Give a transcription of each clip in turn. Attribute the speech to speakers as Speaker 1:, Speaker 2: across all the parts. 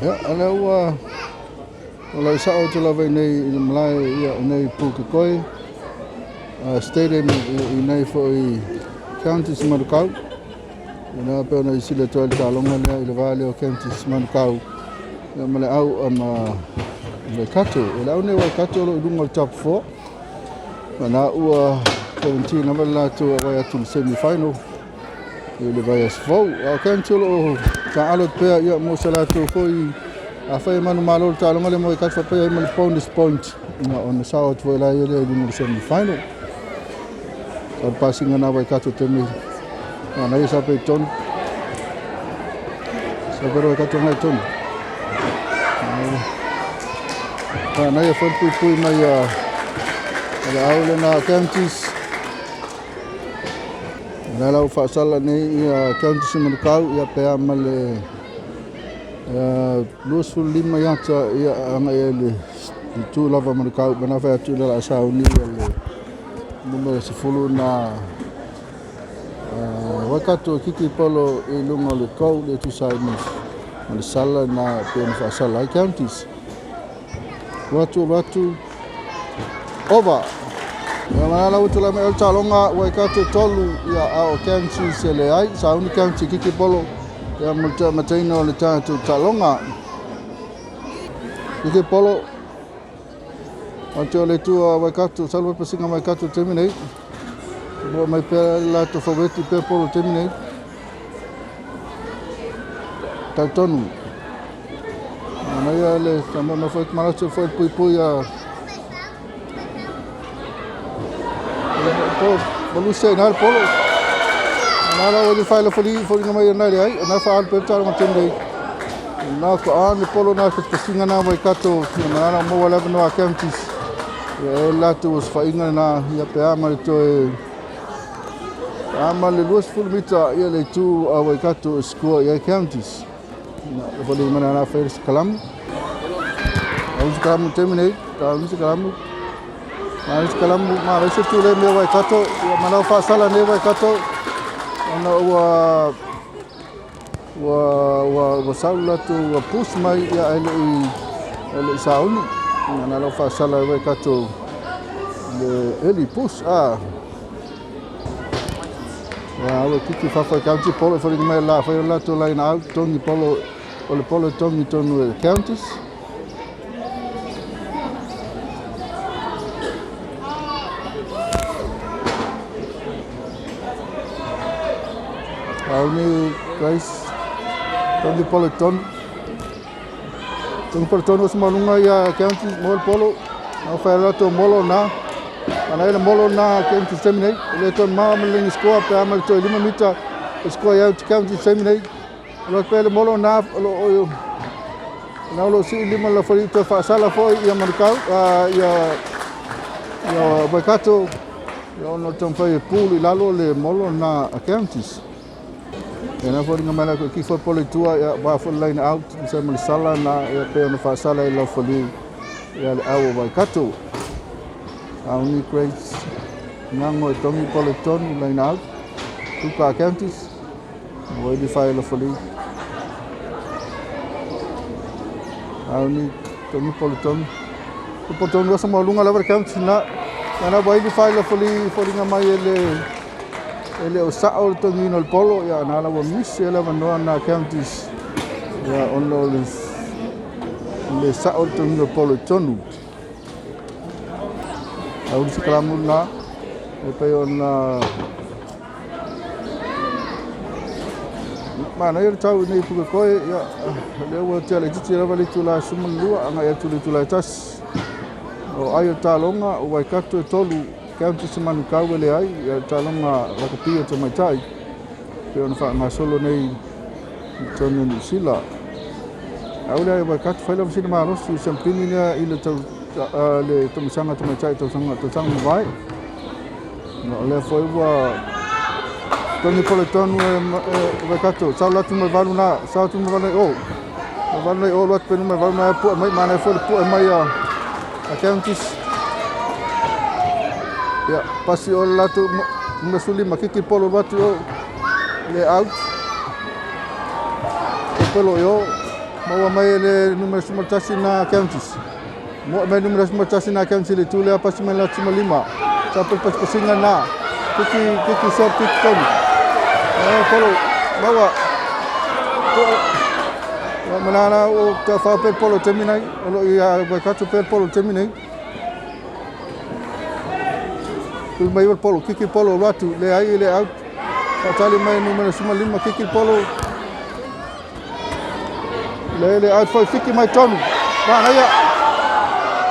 Speaker 1: Ya, ana ua ola isa o te lava nei I malai ia nei Pukekohe stadium I nei fo I County Manukau. Ina pe ona I sile toa le talonga lea I le vale o County Manukau. Ia male au ama Waikato. Ila au nei Waikato lo idunga le top 4. Mana ua 17 na male latu a vai atu le semi-final. Ia le vai asfau. Au County lo ka alo pea ia mo se latu fo I a fai manu malo talonga le mo Waikato fa pea ima le bonus point. On the south foi lá ele no semi-final. Al passing na Waikato temi. Na ia sa pe ton. Sa pe Waikato na ton. Na ia foi pui mai ala aule na counties. Na la fa sala nei counties Manukau ia pe amale lusul lima yata ia anga ele tu lava Manukau bana fa tu la sauni ele numero sifulu na Waikato kiki polo I lunga le kou le tu sai ni le sala na pe fa sala counties watu over ya mana la utula me talonga Waikato tolu ya au counties ele ai sauni county kiki polo ya mataino le tatu talonga kiki polo Anto le tu Waikato salva pasinga Waikato terminate. Bo mai pe la to faveti pe polo terminate. Tautonu. Ana ia le tamo na foi mala se foi pui a Bolu sei na polo. Na la o fai la foli mai na ai na fa al pe taro ma terminate. Na ko an polo na fa pasinga na Waikato na na mo wala no counties. Ya latu was fainga na ia pe ama to ama le 2 mita ia le tu a Waikato score ia counties na vole mana na first kalam au kalam terminate au kalam ma rese tu le me Waikato ia mana fa sala ne Waikato ana wa saula tu wa push mai ia ele sauni na lo fa sala Waikato le eli push wa kiki fa county polo for me la fa la to line out tongi polo o le polo tongi tonu counties ni guys tongi polo ton os malunga ya county mol polo au fa la to molo na ana ele molo na county terminate le ton ma meling score pe amal to 5 mita score ya county terminate lo pe le molo na lo si lima la farito fa sala foi ia Manukau ia Waikato yo no ton foi puli lalo le molo na counties ena foi ngamala ko ki foi polo tua ya ba foi line out se mal sala na ia pe no fa sala lo foi ia au Waikato ni crates nango tongi polo ton line out tuka counties voi di file la foli ni tongi polo ton wasa malunga la counties na voi di file la foli ngamai ele o sao tongi no polo ya na la miss ele no na counties ya ono le sao tongi no polo tonu au si kalamuna e pe ona mana ia tau nei Pukekohe ia le wa tele titi la vale tula sumalua anga ia tula tas o ayo talonga o Waikato tolu county Manukau le ai ia talonga rakapia te mai tai pe ona fa ma solo nei tonu ni sila au le Waikato fa la sina ma rosi sampini ia ile tau le tomisanga te mai tai to sanga vai no le foi wa Tony Poleton Waikato sa la tu me valu na sa tu me valu o lot pe me valu na pu mai mana foi pu mai a counties ya pasi o la tu me suli makiki polo watu le out polo yo Maua mai le numero sumatasi na counties. Mo mai numero sumatasi na counties le tule apa semela cuma 5. Sampai pas pasingan na. Kiki short kick tonu. Polo bawa. Manana o ta fa per polo terminai. Olo ia Waikato per polo terminai. Kul mai polo kiki polo watu le ai le out. Tali mai numero suma 5 kiki polo. Le out foi fiki mai tonu. Mana ia.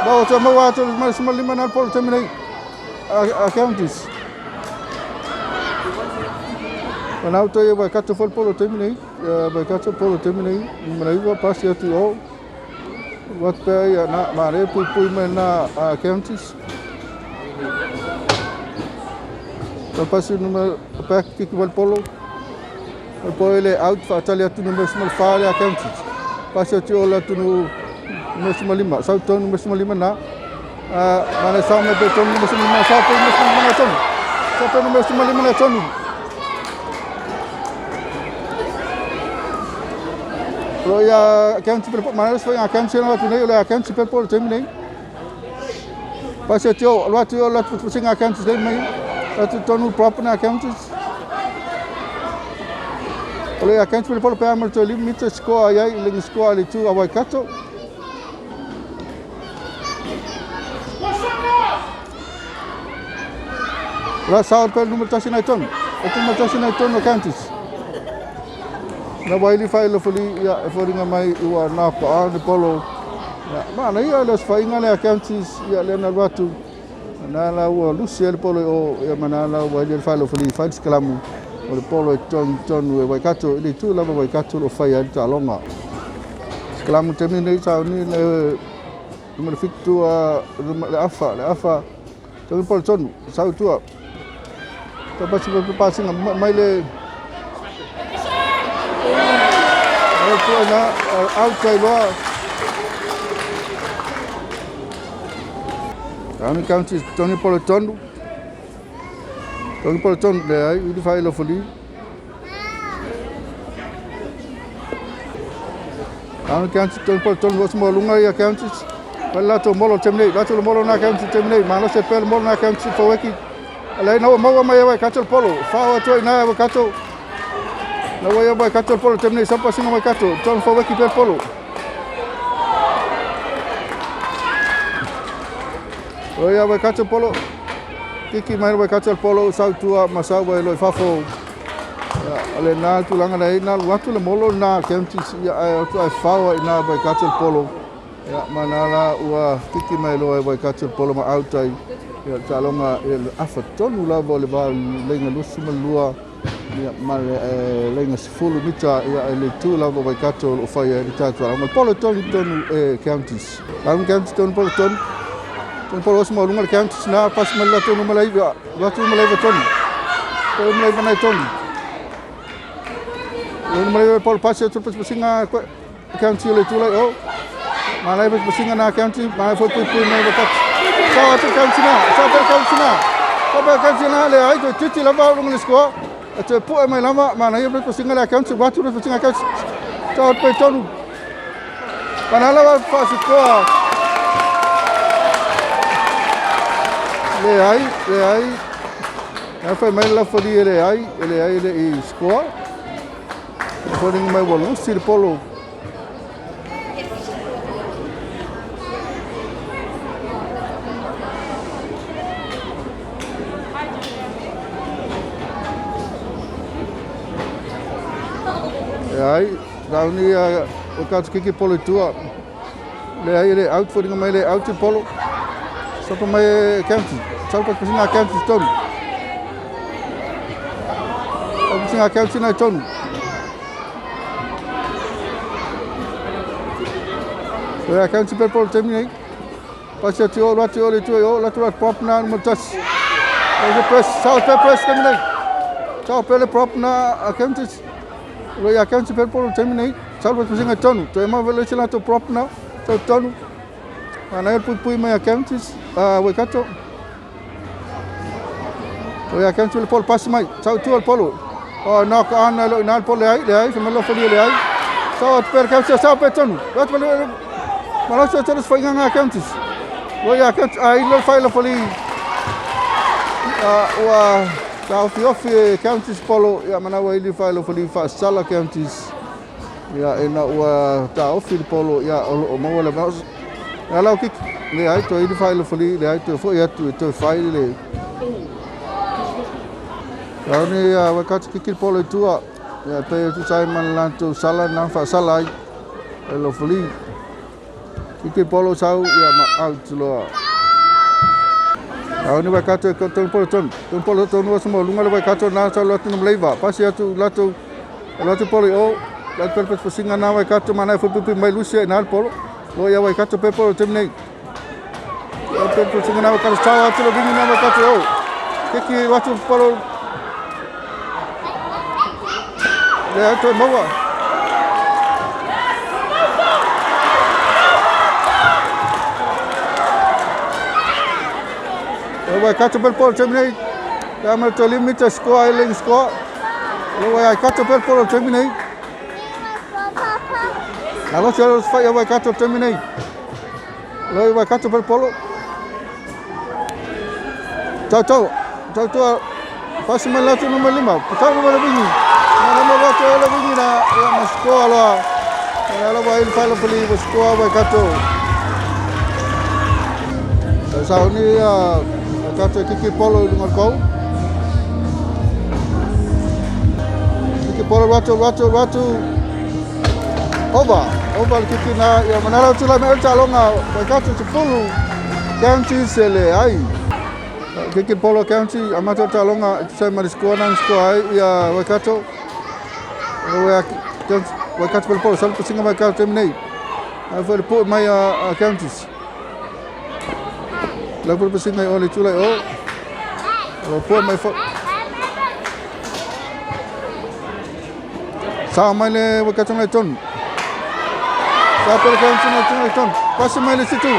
Speaker 1: Bawa ta mawa to mai suma 5 na polo terminai. A counties. Mana to ia Waikato foi polo terminai. Waikato polo terminai. Mana ia pasi atu o. Wat pe ia na mare pui mai na counties. Pasi numero pack kiki polo. Poi le out fa talia tu numero suma fare a counties. Pasi atu la tu numero suma 5. Sau tu numero suma 5 na. Mana sa me beton numero suma 5 sa pe numero suma 5 na ton. Sa pe numero suma 5 na ton. Lo ya counties per mana so ya counties na tu nei la counties per polo terminei. Pasi atu lo tu singa counties dei mai. Atu tonu proper na counties. Oleh counties per polo pe amal to limit score ai le score le tu a Waikato. La saur per numero tasi na ton. Atu numero tasi na ton no counties. Na waili fai lo foli ya foringa mai ua na pa de polo. Mana ia le fainga le counties ya le na watu. Na la ua lucia le polo o ya mana la ua le fai lo foli fai skalamu. O le polo ton Waikato le tu la Waikato lo fai al talonga. Skalamu termine sa ni le numero fitu le afa. Ton polo ton sa tu. Tapi sebab passing mai le tu na outside lo. Kami counties Tony polo ton le ai di fai lo foli. Kami counties Tony polo ton was mo lunga ya counties. Pala to molo temne, la to molo na counties temne, mana se pel molo na counties fo weki. Alai na maua mai Waikato polo, fa to na Waikato. Na Waikato polo temne sampai singa Waikato, ton fo weki per polo. Oya Waikato polo. Kiki mai Waikato polo sau tua masau e lo fafo. Ale na tu langa nei na watu le molo na counties ya tu ai fawa na Waikato polo. Ya manala ua kiki mai lo Waikato polo ma autai. Ya talonga afa tonu la vole va lenga lusuma lua ya mal lenga sfulu mita ya le tu la Waikato o fai di tatu ma polo tonu counties. Am counties tonu polo tonu. Ton polo semua lunga counties na pas mala tonu malai va tu malai va tonu. Polo malai va nai tonu. Lo malai polo pas tu pas singa counties le tu lai o. Malai pas singa na counties malai foi pui mai va tak. Sa tu counties na, sa counties na le ai to titi la va lunga le score. Atu pu mai lama mana ia pas singa la counties va tu pas singa counties. Sa pe tonu. Mana la fa score. Le ai. Ya fai mai la fodi le ai le I score. Fodi mai bolu sir polo. Ai, daun ni o ka kiki polo tua. Le ai le out fodi mai le out polo. Sapa mai county. Sapa pasina county ton. Pasina county na ton. Ya county per polo terminei. Passa tio le tio la tu prop na mutas. O press south press terminei. South pele prop na counties. Lo ya county per polo terminei. Sapa pasina ton. To ma vele sila to prop na. To ton. Ana pui mai counties Waikato. O ya county le polo pas mai. Sau tu le polo. O knock on lo na polo le ai, se malo fodi le ai. Sao per county sao pe tonu. Wat malo so tonu fainga nga counties. Wo ya county ai lo failo fali. Wa sao fi counties polo ya mana wa ili failo fali fa sala counties. Ya ena wa ta ofi polo ya o mo wala ba. Ya la kik le ai to ili failo fali le ai to fo ya to failo le. Ya ni wa kat kikil polo tua. Ya pe tu sai man lanto sala na fa sala lo fuli kiki polo sau ya ma out lo au ni vai kato ko ton polo ton was mo lunga vai kato na sa lo tin leiva pasi atu lato polo o la per per singa na vai kato mana fu pi mai lucia na polo lo ya vai kato pe polo temne per singa na vai kato sa atu lo vingi na vai kato o kiki watu polo ya to mawa vai kato per polo terminei da mal to limit score island score lo vai kato per polo terminei alo selo fai vai kato terminei lo vai kato per polo ciao pasi malato numero 5 potau numero 20 Nama tu ala bunyi na ya masko ala. Ala ba il file pali masko ba kato. Sa ni kato kiki polo ngor kau. Kiki polo watu. Oba kiki na ya manala tu la mer calonga ba kato sepulu. County sele ai. Kiki polo county amato calonga sai marisko na sko ai ya ba kato. Vai kato pelo polo, sabe que vai kato terminei. Aí foi depois mais counties. Lá por por singa olhe tu lá o pô mais fo. Sa mai le vai kato na ton. Sa pelo county na ton. Passa mai le situ.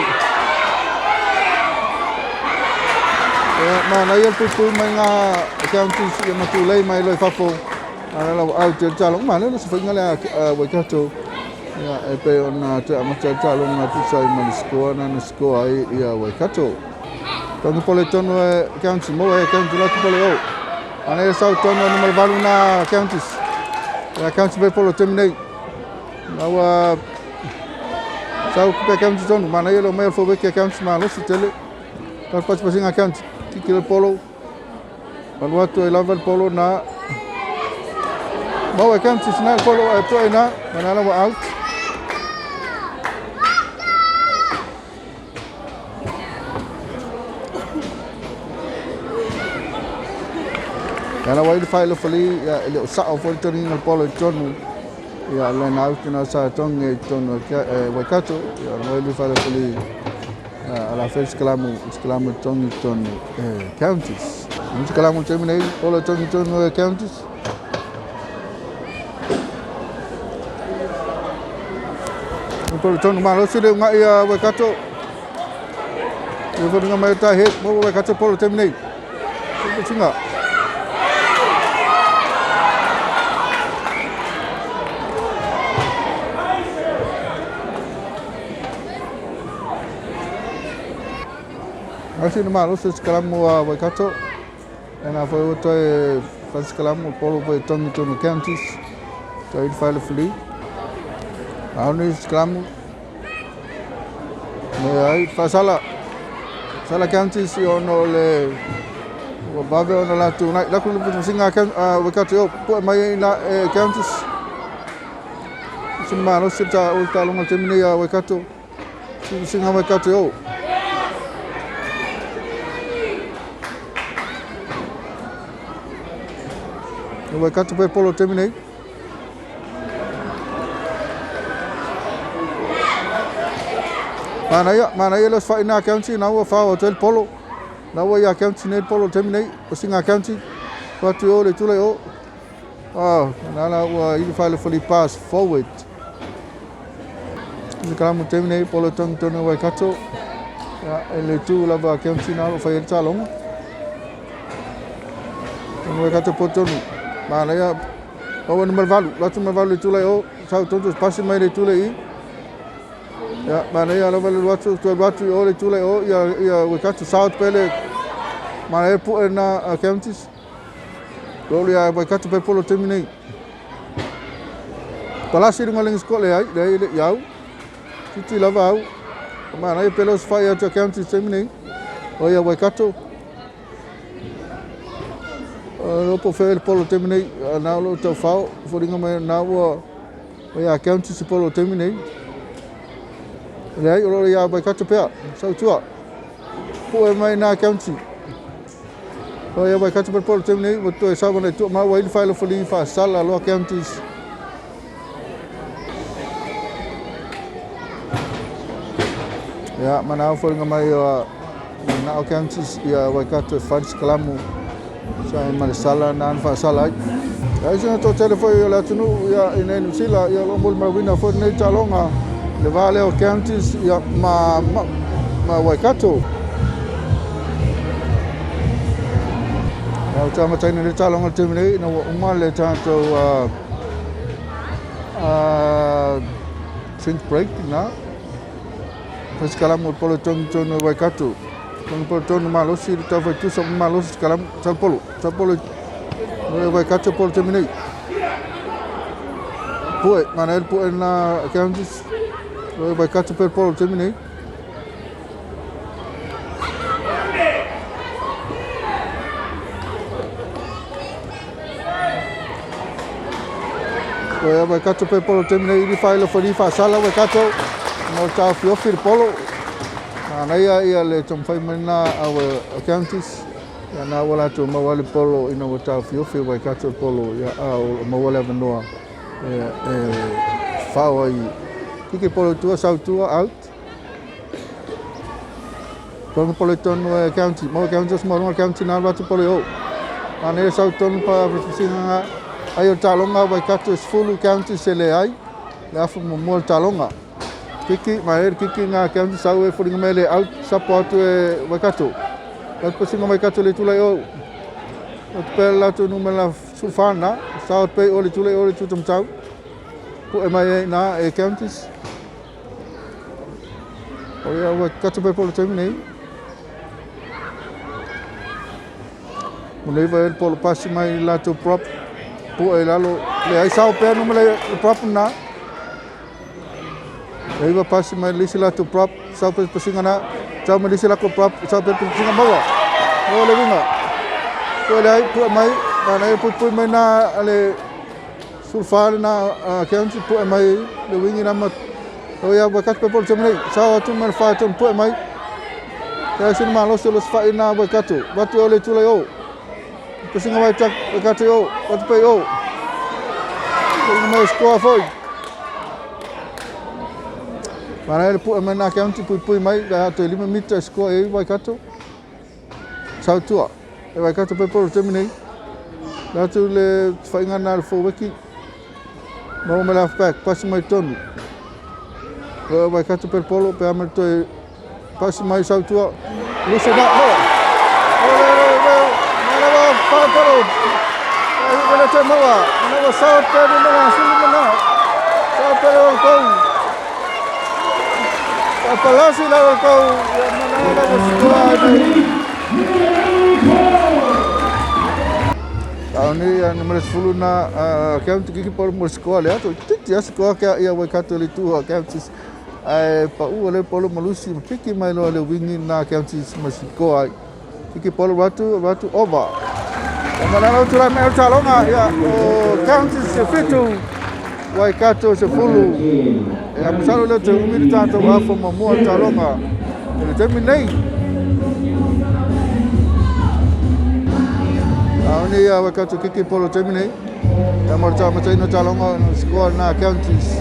Speaker 1: Mana ia por mai nga counties yang matulai mai lo fapo. Ala au te talong mana no se finga la wa kato ya pe ona te amacha talong na tu sai manisko na nisko ai ya wa kato tanto pole tono county mo county la tu pole o ana sa tono no malvalu na counties ya county pe polo terminate na wa sa pe county tono mana yo lo mai fo ke county ma lo se tele tal pas pasinga county kilo polo malwatu elava polo na Bawa county na polo pro na manala wa out. Kana wa file fali ya ile sa of toni na polo tonu ya len out na sa tong tonu wa kato ya wa file fali ala first kalamu tong tonu counties. Mums kalamu terminate polo tong tonu counties. Polo tono malo sile nga ia wa kato. Yo ko nga mai ta he mo wa kato polo terminate. Ko singa. Asi no malo se kalamu wa kato. Ana foi to faz kalamu polo po tono counties. To il file fli. Ahora exclamo, me sala county si ono le babe ono la tu na la kulu singa kan wakati yo po mai na counties sinma no sita ulta longa temine ya wakati singa wakati yo wakati pe polo temine Mana ya los fa ina county na wa fa hotel polo na wa ya county ne polo terminate o singa county watu yo le tule o na wa il fa le fully pass forward ni kalamu terminate polo tong tono wa kato ya le tu la va county na fa el talong wa kato potonu mana ya O wana malvalu, latu malvalu le tula o, sau tonto pasi mai le tula I. Ya, mana ia lava le watu, tua watu o le tula o, ia Waikato South pele, mana e pu e na counties. Lolo ia Waikato pe polo temi nei. Palasi ringa lengi skole ai, le iau. Titi lava au. Mana ia pelo sfai atu counties temi nei. O ia Waikato. Lopo fe le polo temi nei, nao lo tau fao, furinga mai nao o ia counties polo temi nei. Lei o ia Waikato pea, sau tua. Po e mai na county. O ia Waikato pe polo temi nei, o to e sa mana tu ma wa ili failo foli fa sala lo counties. Ya mana fo nga mai na counties ia Waikato Fans Kalamu. Sa mana sala na fa sala. Ai sina to telefone la tunu ia ina ni sila ia lo mol mawina fo nei talonga. Le Vale o counties ia ma Waikato. Au tama taina le talonga temi nei na uma le tanto since break na pas Kalamu polo ton Waikato ton polo ton malosi ta foi tu so malosi Kalamu sal polo Waikato polo temi nei pue mana pue na counties Waikato per polo temi nei Waikato pe polo temi nei di failo fori fa sala Waikato no tau fiofi polo na ia le tom fai mana au counties ya na wala to mawali polo ina tau fiofi Waikato polo ya au mawala vanoa fao kiki polo tua sau tua out polo polo ton county mo counties mo county na watu polo o ane sau ton pa singa ai o talonga Waikato is full county sele ai la fu mo talonga kiki mai kiki nga county sau e furinga mele out support e Waikato la posinga Waikato le tula o pe la tu numela sulfana sau pe o le tula o le tutum tau po e mai na e counties o ia Waikato pe polo temi nei mo le vai polo pasi mai la tu prop po e lalo le ai sao pe no le prop na e va pasi mai lisi la tu prop sao pe pasinga na sao mai lisi la ko prop sao pe pasinga mawa o le vinga po le ai po mai na po mai na ale sulfar na county po mai le wingi na mat o ia Waikato pe polo temi nei sao tu mer fa ton po mai ya sin malo se los fa ina Waikato batu ole tu le o pasinga mai tak Waikato o batu pe o mai score foi mana ele pu mai na county pu mai ga to 5 meter score e Waikato sao tua e Waikato pe polo temi nei la tu le fainga na fo wiki no me la back pasi mai tonu Waikato per polo pe amer to pasi mai sao tua lusa da no pa polo ele te mawa no sao pe no na sulu na sao pe ko palasi la ko Auni yang nomor 10 na county kiki por mo escola ato titi as ko ka ia Waikato le tu county ai pa u le polo malusi kiki mai lo le wingi na county masiko ai kiki polo watu over mana tu la me talonga ya county se fitu Waikato se fulu ya musalo le tu mi tanto wa fo mo talonga le terminate Auni ia Waikato kiki polo temi nei. Ya morta mata ina talonga no score na counties.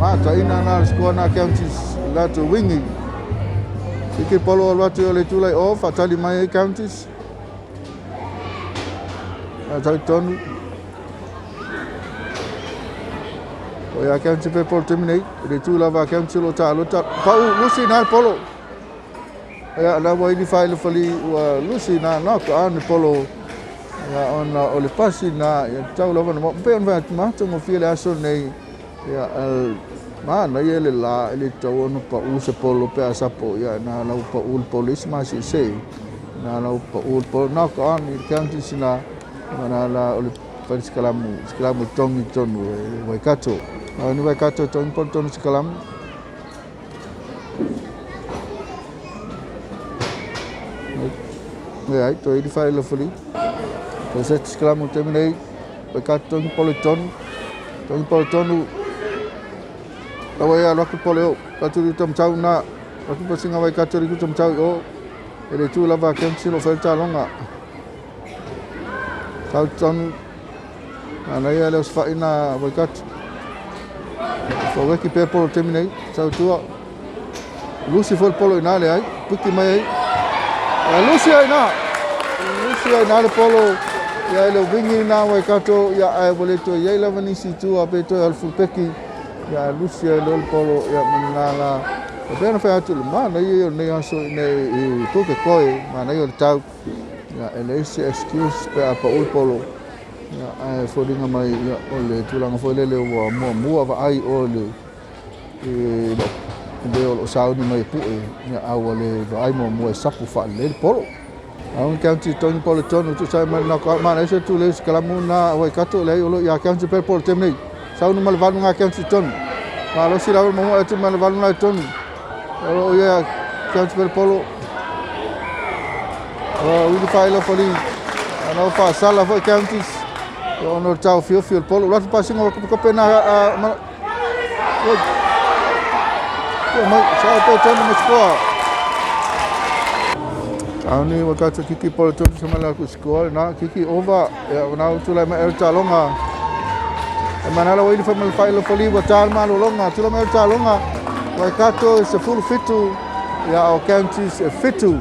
Speaker 1: Mata ina na score na counties la to wingi. Kiki polo watu le tulai off atali mai counties. Ata tonu. O ya county pe polo temi nei. Le tula va county lo ta pau lusi na polo. Ya la wa ili file fali wa lusi na no ko an polo ia ona o le pasi na ia tau lava na mo pe on va tamato mo fia le aso nei ia ma na ia le la le tau ono pa u se polo pe asapo ia na la pa u police ma se na la pa u polo na ka an i county sina na la o le pa skalamu tongi tonu e Waikato ni Waikato tongi polo tonu skalamu ai to i fai la fuli to se skalamu terminei Waikato tongi polo tonu lawa ia loku polo katu ri tom tau na loku pasinga Waikato ri tom tau o ele tu lava council of Elta longa tau tonu ana ia le sfa ina Waikato so weki pe polo terminei tau tua Lucy foi polo ina le ai puki mai ai Lucy ai na le polo ia le wingi na Waikato ia ai boleto ia lava nisi tu ape to al fulpeki ia Lucy le polo ia manala o bena fa atu ma na ia nei aso nei to ke koi ma na ia tau ia ele excuse pe apa ul polo ia ai fodinga mai ia ole tulanga foi le o mo va ai ole e o sauni mai pu ia awale va ai mo sapu fa le polo au county toni polo tonu tu sai ma na ma na se tu le skalamu na Waikato le o ia county per polo temni saunu mal vanu nga county tonu ma lo si la mo atu mal vanu na tonu o ia county per polo o u fai la foli ana fa sala foi counties o no tau fio polo la passing ko pena ma sa po tonu mo score Ani Waikato kiki polo tonu sama la ku score na kiki over ya na tu la ma Elta longa mana la wili fa mal fai la foli wa tal ma longa tu la ma Elta longa Waikato is a full fitu ya o counties fitu